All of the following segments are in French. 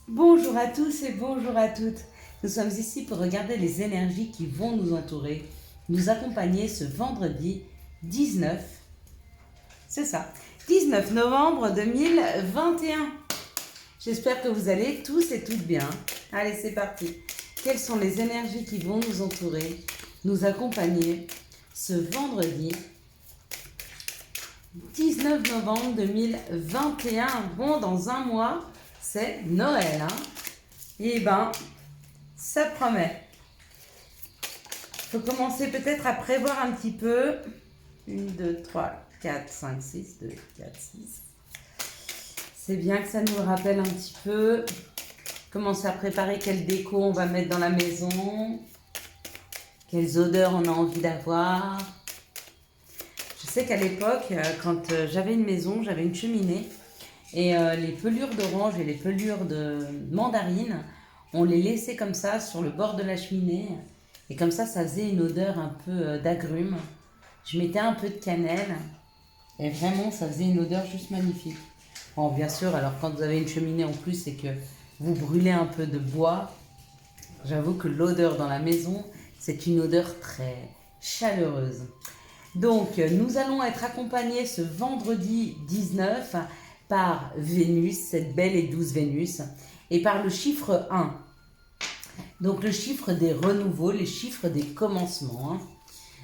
Bonjour à tous et bonjour à toutes. Nous sommes ici pour regarder les énergies qui vont nous entourer, nous accompagner ce vendredi 19, c'est ça, 19 novembre 2021. J'espère que vous allez tous et toutes bien. Allez, c'est parti. Quelles sont les énergies qui vont nous entourer, nous accompagner ce vendredi 19 novembre 2021. Bon, dans un mois, c'est Noël, hein. Et ben, ça promet. Il faut commencer peut-être à prévoir un petit peu. 1, 2, 3, 4, 5, 6, 2, 4, 6. C'est bien que ça nous rappelle un petit peu. Commencer à préparer quelle déco on va mettre dans la maison. Quelles odeurs on a envie d'avoir. Je sais qu'à l'époque, quand j'avais une maison, j'avais une cheminée. Et les pelures d'orange et les pelures de mandarine, on les laissait comme ça sur le bord de la cheminée. Et comme ça faisait une odeur un peu d'agrumes. Je mettais un peu de cannelle. Et vraiment, ça faisait une odeur juste magnifique. Bon, bien sûr, alors quand vous avez une cheminée en plus et que vous brûlez un peu de bois, j'avoue que l'odeur dans la maison, c'est une odeur très chaleureuse. Donc, nous allons être accompagnés ce vendredi 19 par Vénus, cette belle et douce Vénus, et par le chiffre 1. Donc, le chiffre des renouveaux, les chiffres des commencements, hein.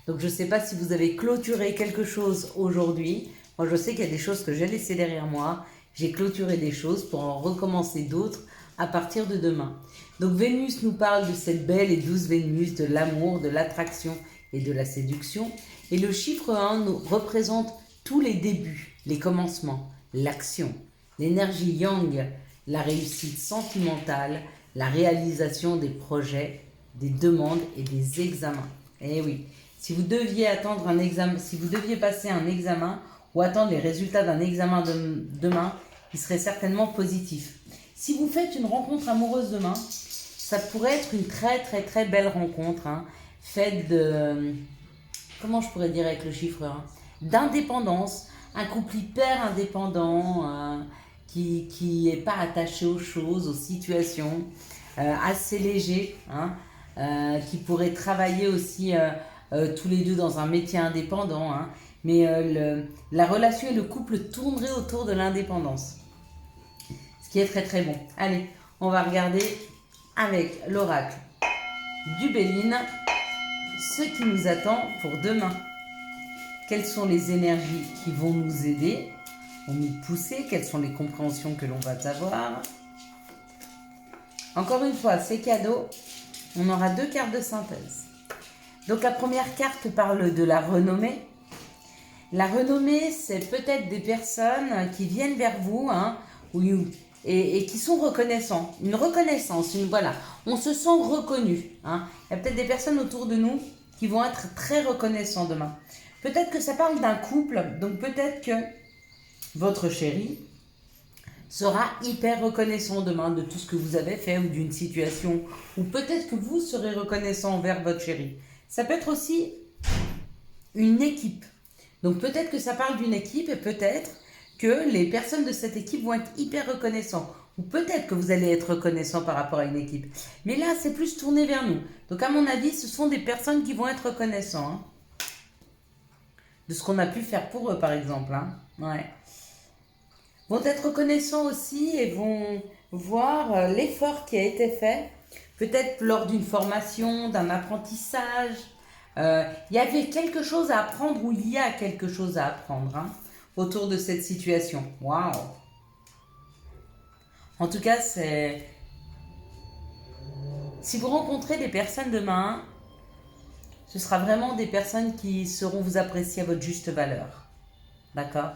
Donc, je ne sais pas si vous avez clôturé quelque chose aujourd'hui. Moi, je sais qu'il y a des choses que j'ai laissées derrière moi. J'ai clôturé des choses pour en recommencer d'autres à partir de demain. Donc, Vénus nous parle de cette belle et douce Vénus, de l'amour, de l'attraction et de la séduction. Et le chiffre 1 nous représente tous les débuts, les commencements, l'action, l'énergie yang, la réussite sentimentale, la réalisation des projets, des demandes et des examens. Eh oui, si vous deviez attendre un examen, si vous deviez passer un examen ou attendre les résultats d'un examen demain, il serait certainement positif. Si vous faites une rencontre amoureuse demain, ça pourrait être une très belle rencontre, hein, faite de, comment je pourrais dire avec le chiffre 1, d'indépendance, un couple hyper indépendant, qui n'est pas attaché aux choses, aux situations, assez léger, hein, qui pourrait travailler aussi tous les deux dans un métier indépendant, hein, mais la relation et le couple tourneraient autour de l'indépendance, ce qui est très bon. Allez, on va regarder avec l'oracle du Béline ce qui nous attend pour demain. Quelles sont les énergies qui vont nous aider, vont nous pousser, quelles sont les compréhensions que l'on va avoir. Encore une fois, c'est cadeau, on aura 2 cartes de synthèse. Donc la première carte parle de la renommée. La renommée, c'est peut-être des personnes qui viennent vers vous, hein, et qui sont reconnaissants. Une reconnaissance, voilà. On se sent reconnu, hein. Il y a peut-être des personnes autour de nous qui vont être très reconnaissants demain. Peut-être que ça parle d'un couple, donc peut-être que votre chéri sera hyper reconnaissant demain de tout ce que vous avez fait ou d'une situation, ou peut-être que vous serez reconnaissant envers votre chéri. Ça peut être aussi une équipe. Donc peut-être que ça parle d'une équipe et peut-être que les personnes de cette équipe vont être hyper reconnaissants. Ou peut-être que vous allez être reconnaissant par rapport à une équipe. Mais là, c'est plus tourné vers nous. Donc à mon avis, ce sont des personnes qui vont être reconnaissants, hein, de ce qu'on a pu faire pour eux, par exemple, hein. Ouais. Vont être reconnaissants aussi et vont voir l'effort qui a été fait, peut-être lors d'une formation, d'un apprentissage. Il y avait quelque chose à apprendre ou il y a quelque chose à apprendre, hein, autour de cette situation. Waouh! En tout cas, c'est... Si vous rencontrez des personnes demain, ce sera vraiment des personnes qui sauront vous apprécier à votre juste valeur. D'accord?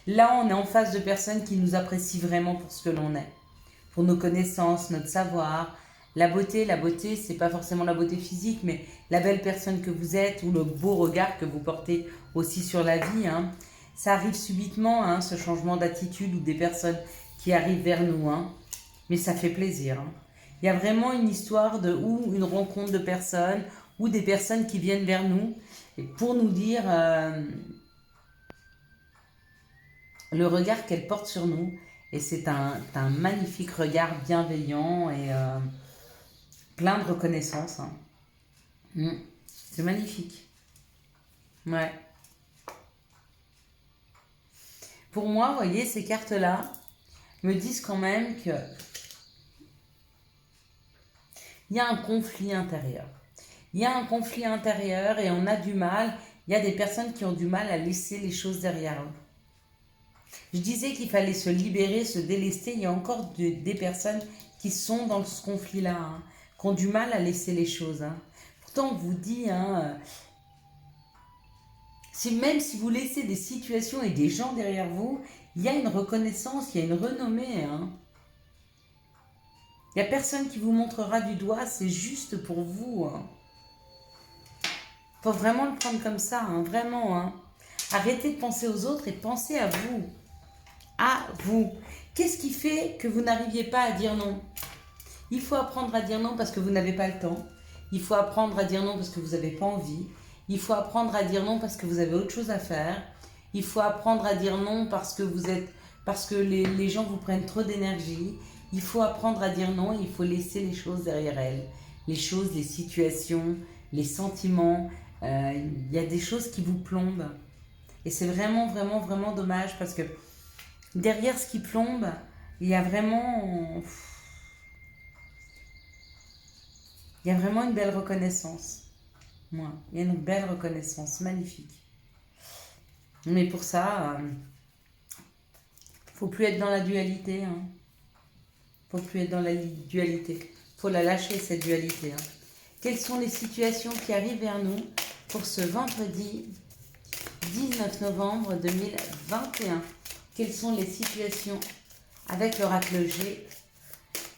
Là, on est en face de personnes qui nous apprécient vraiment pour ce que l'on est. Pour nos connaissances, notre savoir. La beauté, c'est pas forcément la beauté physique, mais la belle personne que vous êtes ou le beau regard que vous portez aussi sur la vie, hein. Ça arrive subitement, hein, ce changement d'attitude ou des personnes qui arrivent vers nous, hein. Mais ça fait plaisir, hein. Il y a vraiment une histoire ou une rencontre de personnes ou des personnes qui viennent vers nous pour nous dire le regard qu'elles portent sur nous Et c'est un magnifique regard bienveillant et plein de reconnaissance. Hein. C'est magnifique. Ouais. Pour moi, vous voyez, ces cartes-là me disent quand même que il y a un conflit intérieur. Il y a un conflit intérieur et on a du mal. Il y a des personnes qui ont du mal à laisser les choses derrière eux. Je disais qu'il fallait se libérer, se délester. Il y a encore des personnes qui sont dans ce conflit-là, hein, qui ont du mal à laisser les choses. Hein. Pourtant, on vous dit, hein, même si vous laissez des situations et des gens derrière vous, il y a une reconnaissance, il y a une renommée. Hein. Il n'y a personne qui vous montrera du doigt, c'est juste pour vous. Hein. Faut vraiment le prendre comme ça, hein, vraiment. Hein. Arrêtez de penser aux autres et pensez à vous. À vous. Qu'est-ce qui fait que vous n'arriviez pas à dire non? Il faut apprendre à dire non parce que vous n'avez pas le temps. Il faut apprendre à dire non parce que vous n'avez pas envie. Il faut apprendre à dire non parce que vous avez autre chose à faire. Il faut apprendre à dire non parce que les gens vous prennent trop d'énergie. Il faut apprendre à dire non et il faut laisser les choses derrière elles. Les choses, les situations, les sentiments. Il y a des choses qui vous plombent. Et c'est vraiment, vraiment, vraiment dommage parce que derrière ce qui plombe, il y a vraiment une belle reconnaissance. Moi, il y a une belle reconnaissance, magnifique. Mais pour ça, faut plus être dans la dualité. Hein. Faut plus être dans la dualité. Faut la lâcher, cette dualité. Hein. Quelles sont les situations qui arrivent vers nous pour ce vendredi 19 novembre 2021? Quelles sont les situations avec l'oracle G?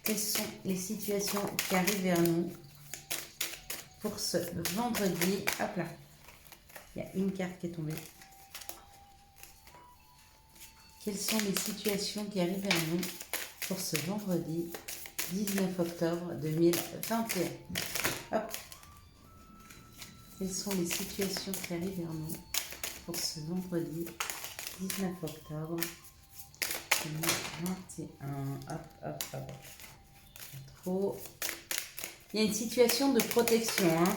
Quelles sont les situations qui arrivent vers nous pour ce vendredi? Hop là, il y a une carte qui est tombée. Quelles sont les situations qui arrivent vers nous pour ce vendredi 19 octobre 2021? Hop. Quelles sont les situations qui arrivent vers nous pour ce vendredi 19 octobre 2021? Hop, hop, hop. Trop. Il y a une situation de protection. Hein.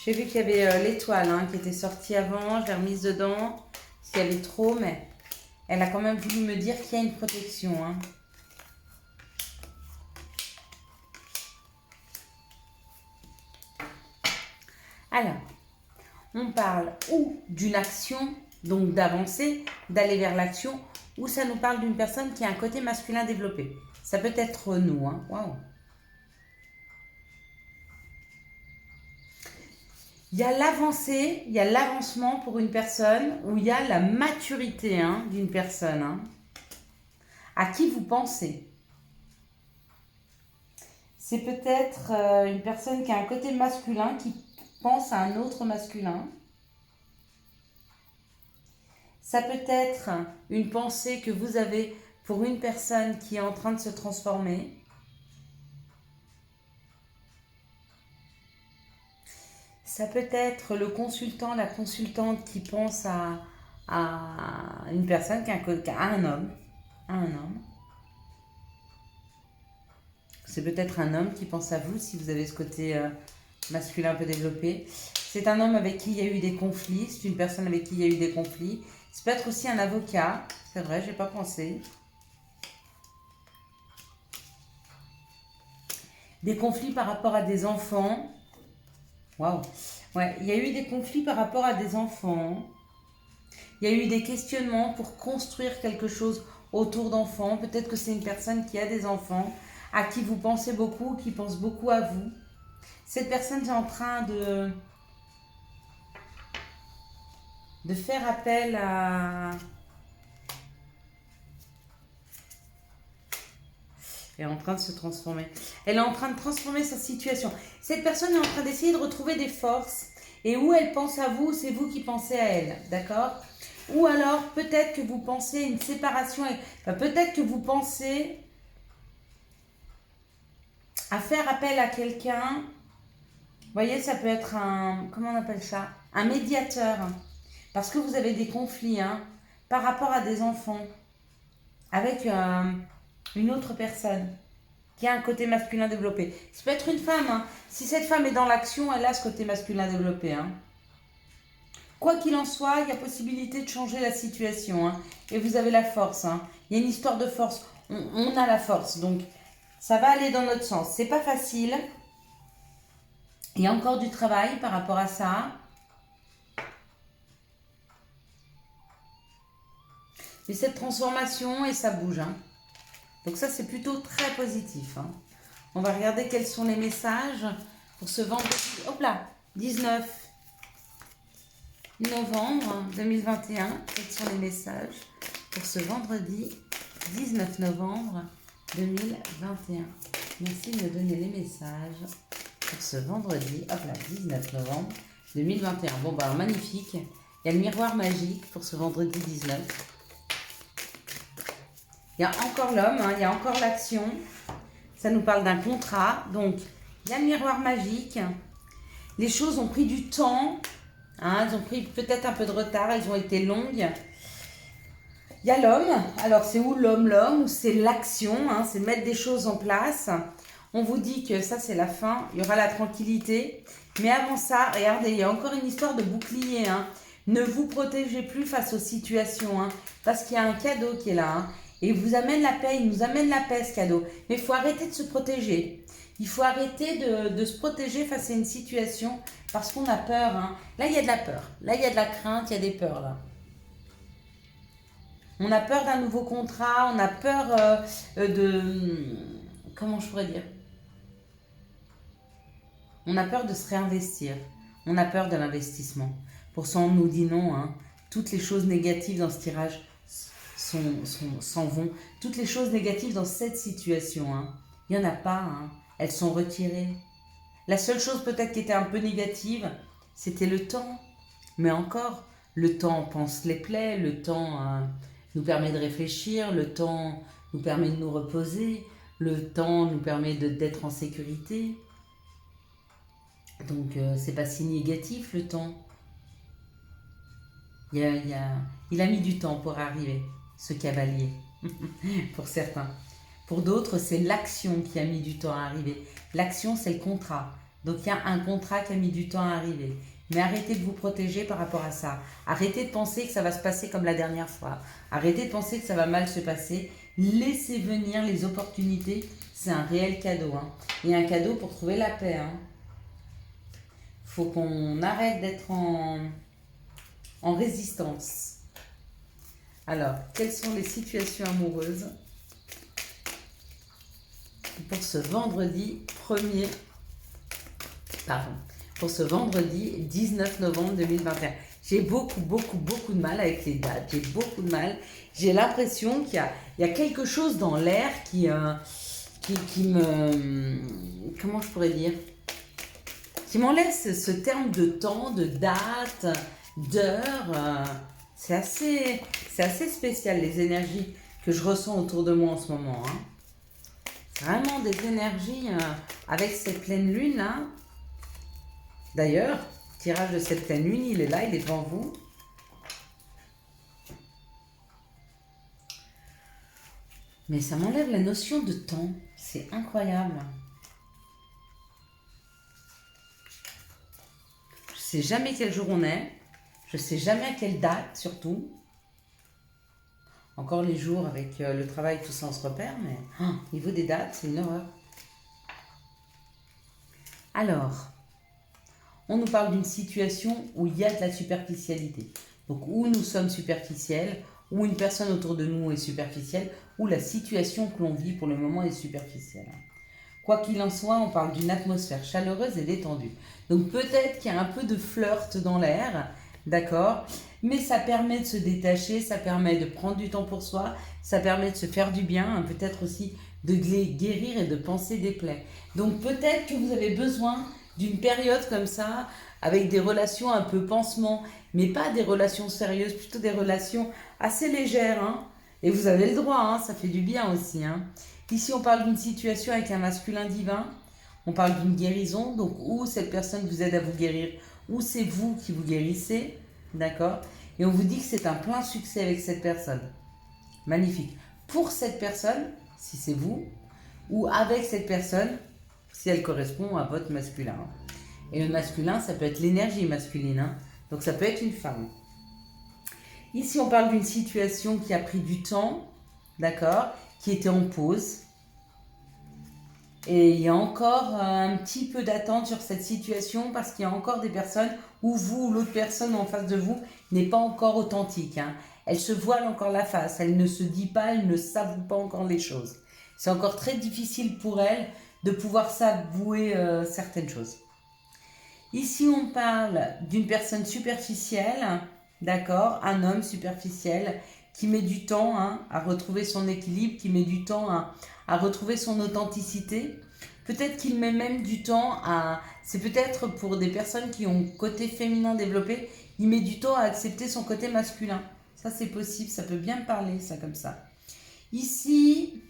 J'ai vu qu'il y avait l'étoile hein, qui était sortie avant. Je l'ai remise dedans. S'il y avait trop, mais elle a quand même voulu me dire qu'il y a une protection. Hein. Alors, on parle ou d'une action, donc d'avancer, d'aller vers l'action, ou ça nous parle d'une personne qui a un côté masculin développé. Ça peut être nous. Hein. Waouh. Il y a l'avancée, il y a l'avancement pour une personne, ou il y a la maturité hein, d'une personne. Hein, à qui vous pensez? C'est peut-être une personne qui a un côté masculin qui pense à un autre masculin. Ça peut être une pensée que vous avez pour une personne qui est en train de se transformer. Ça peut être le consultant, la consultante qui pense à une personne, à un homme. C'est peut-être un homme qui pense à vous si vous avez ce côté masculin un peu développé. C'est un homme avec qui il y a eu des conflits. C'est une personne avec qui il y a eu des conflits. Ça peut être aussi un avocat. C'est vrai, je n'ai pas pensé. Des conflits par rapport à des enfants. Waouh. Ouais, il y a eu des conflits par rapport à des enfants. Il y a eu des questionnements pour construire quelque chose autour d'enfants. Peut-être que c'est une personne qui a des enfants, à qui vous pensez beaucoup, qui pense beaucoup à vous. Cette personne est en train de faire appel à... Elle est en train de se transformer. Elle est en train de transformer sa situation. Cette personne est en train d'essayer de retrouver des forces. Et où elle pense à vous, c'est vous qui pensez à elle. D'accord? Ou alors, peut-être que vous pensez une séparation. Enfin, peut-être que vous pensez à faire appel à quelqu'un. Vous voyez, ça peut être un... Comment on appelle ça? Un médiateur. Parce que vous avez des conflits, hein, par rapport à des enfants. avec une autre personne qui a un côté masculin développé. Ça peut être une femme. Hein. Si cette femme est dans l'action, elle a ce côté masculin développé. Hein. Quoi qu'il en soit, il y a possibilité de changer la situation. Hein. Et vous avez la force. Hein. Il y a une histoire de force. On a la force. Donc, ça va aller dans notre sens. C'est pas facile. Il y a encore du travail par rapport à ça. Mais cette transformation, et ça bouge. Hein. Donc ça, c'est plutôt très positif. Hein. On va regarder quels sont les messages pour ce vendredi. Hop là, 19 novembre 2021. Quels sont les messages pour ce vendredi 19 novembre 2021. Merci de me donner les messages pour ce vendredi. Hop là, 19 novembre 2021. Bon, bah, magnifique. Il y a le miroir magique pour ce vendredi 19. Il y a encore l'homme, hein, il y a encore l'action. Ça nous parle d'un contrat. Donc, il y a le miroir magique. Les choses ont pris du temps. Hein, elles ont pris peut-être un peu de retard. Elles ont été longues. Il y a l'homme. Alors, c'est où l'homme, ou c'est l'action. Hein, c'est mettre des choses en place. On vous dit que ça, c'est la fin. Il y aura la tranquillité. Mais avant ça, regardez, il y a encore une histoire de bouclier. Hein. Ne vous protégez plus face aux situations. Hein, parce qu'il y a un cadeau qui est là. Hein. Et il vous amène la paix, il nous amène la paix ce cadeau. Mais il faut arrêter de se protéger. Il faut arrêter de se protéger face à une situation parce qu'on a peur. Hein. Là, il y a de la peur. Là, il y a de la crainte, il y a des peurs là. On a peur d'un nouveau contrat, on a peur de... Comment je pourrais dire? On a peur de se réinvestir. On a peur de l'investissement. Pour ça, on nous dit non. Hein. Toutes les choses négatives dans ce tirage s'en vont. Toutes les choses négatives dans cette situation, hein. Il n'y en a pas. Hein. Elles sont retirées. La seule chose peut-être qui était un peu négative, c'était le temps. Mais encore, le temps pense les plaies, le temps nous permet de réfléchir, le temps nous permet de nous reposer, le temps nous permet d'être en sécurité. Donc, c'est pas si négatif le temps. Il a mis du temps pour arriver, ce cavalier, pour certains. Pour d'autres, c'est l'action qui a mis du temps à arriver. L'action, c'est le contrat. Donc, il y a un contrat qui a mis du temps à arriver. Mais arrêtez de vous protéger par rapport à ça. Arrêtez de penser que ça va se passer comme la dernière fois. Arrêtez de penser que ça va mal se passer. Laissez venir les opportunités. C'est un réel cadeau. Hein. Et un cadeau pour trouver la paix. Hein. Faut qu'on arrête d'être en résistance. Alors, quelles sont les situations amoureuses pour ce vendredi 1er, pour ce vendredi 19 novembre 2021. J'ai beaucoup de mal avec les dates. J'ai beaucoup de mal. J'ai l'impression qu'il y a quelque chose dans l'air qui me... Comment je pourrais dire? Qui m'enlève ce terme de temps, de date, d'heure. C'est assez spécial, les énergies que je ressens autour de moi en ce moment. Hein. Vraiment des énergies avec cette pleine lune là. D'ailleurs, tirage de cette pleine lune, il est là, il est devant vous. Mais ça m'enlève la notion de temps. C'est incroyable. Je ne sais jamais quel jour on est. Je ne sais jamais à quelle date, surtout. Encore les jours avec le travail, tout ça, on se repère. Mais au niveau des dates, c'est une horreur. Alors, on nous parle d'une situation où il y a de la superficialité. Donc, où nous sommes superficiels, où une personne autour de nous est superficielle, où la situation que l'on vit pour le moment est superficielle. Quoi qu'il en soit, on parle d'une atmosphère chaleureuse et détendue. Donc, peut-être qu'il y a un peu de flirt dans l'air, d'accord ? Mais ça permet de se détacher, ça permet de prendre du temps pour soi, ça permet de se faire du bien, hein, peut-être aussi de guérir et de penser des plaies. Donc, peut-être que vous avez besoin d'une période comme ça, avec des relations un peu pansement, mais pas des relations sérieuses, plutôt des relations assez légères. Hein. Et vous avez le droit, hein, ça fait du bien aussi. Hein. Ici, on parle d'une situation avec un masculin divin, on parle d'une guérison, donc où cette personne vous aide à vous guérir, ou c'est vous qui vous guérissez, d'accord ? Et on vous dit que c'est un plein succès avec cette personne. Magnifique. pour cette personne, si c'est vous, ou avec cette personne, si elle correspond à votre masculin. Et le masculin, ça peut être l'énergie masculine, hein. Donc ça peut être une femme. Ici, on parle d'une situation qui a pris du temps, d'accord, qui était en pause. Et il y a encore un petit peu d'attente sur cette situation parce qu'il y a encore des personnes où vous ou l'autre personne en face de vous n'est pas encore authentique, hein. Elle se voile encore la face, elle ne se dit pas, elle ne s'avoue pas encore les choses. C'est encore très difficile pour elle de pouvoir s'avouer certaines choses. Ici, on parle d'une personne superficielle, d'accord, un homme superficiel qui met du temps, hein, à retrouver son équilibre, qui met du temps à retrouver son authenticité. Peut-être qu'il met même du temps à... C'est peut-être pour des personnes qui ont côté féminin développé, il met du temps à accepter son côté masculin. Ça, c'est possible, ça peut bien parler, ça, comme ça. Ici,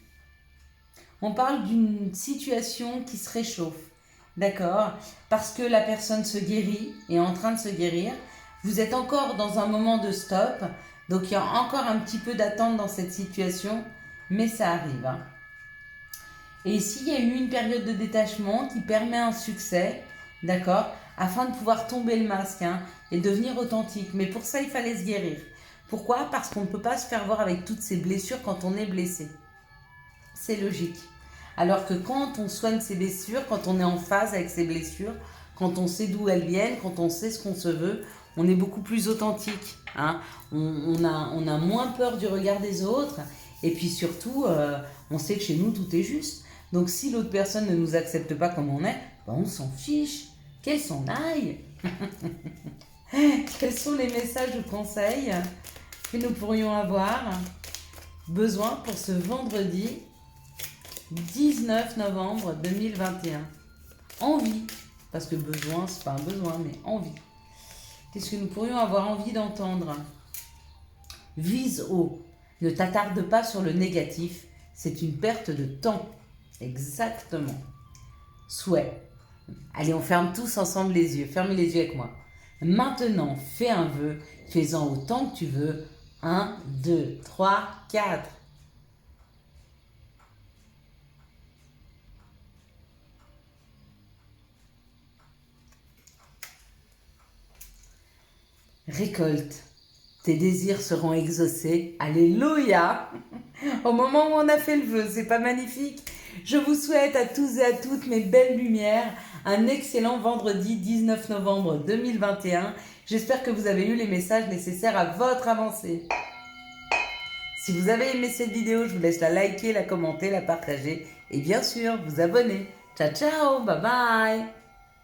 on parle d'une situation qui se réchauffe. D'accord? Parce que la personne se guérit, est en train de se guérir. Vous êtes encore dans un moment de stop. Donc, il y a encore un petit peu d'attente dans cette situation. Mais ça arrive, hein. Et ici, il y a eu une période de détachement qui permet un succès. D'accord? Afin de pouvoir tomber le masque, hein, et devenir authentique. Mais pour ça, il fallait se guérir. Pourquoi? Parce qu'on ne peut pas se faire voir avec toutes ces blessures quand on est blessé. C'est logique. Alors que quand on soigne ses blessures, quand on est en phase avec ses blessures, quand on sait d'où elles viennent, quand on sait ce qu'on se veut, on est beaucoup plus authentique, hein. On a moins peur du regard des autres. Et puis surtout, on sait que chez nous, tout est juste. Donc si l'autre personne ne nous accepte pas comme on est, ben on s'en fiche. Qu'elle s'en aille. Quels sont les messages ou conseils que nous pourrions avoir besoin pour ce vendredi 19 novembre 2021. Envie, parce que besoin, c'est pas un besoin, mais envie. Qu'est-ce que nous pourrions avoir envie d'entendre? Vise haut, ne t'attarde pas sur le négatif, c'est une perte de temps. Exactement. Souhait. Allez, on ferme tous ensemble les yeux. Fermez les yeux avec moi. Maintenant, fais un vœu, fais-en autant que tu veux. 1, 2, 3, 4. Récolte. Tes désirs seront exaucés. Alléluia. Au moment où on a fait le vœu, c'est pas magnifique? Je vous souhaite à tous et à toutes mes belles lumières un excellent vendredi 19 novembre 2021. J'espère que vous avez eu les messages nécessaires à votre avancée. Si vous avez aimé cette vidéo, je vous laisse la liker, la commenter, la partager et bien sûr vous abonner. Ciao ciao, bye bye.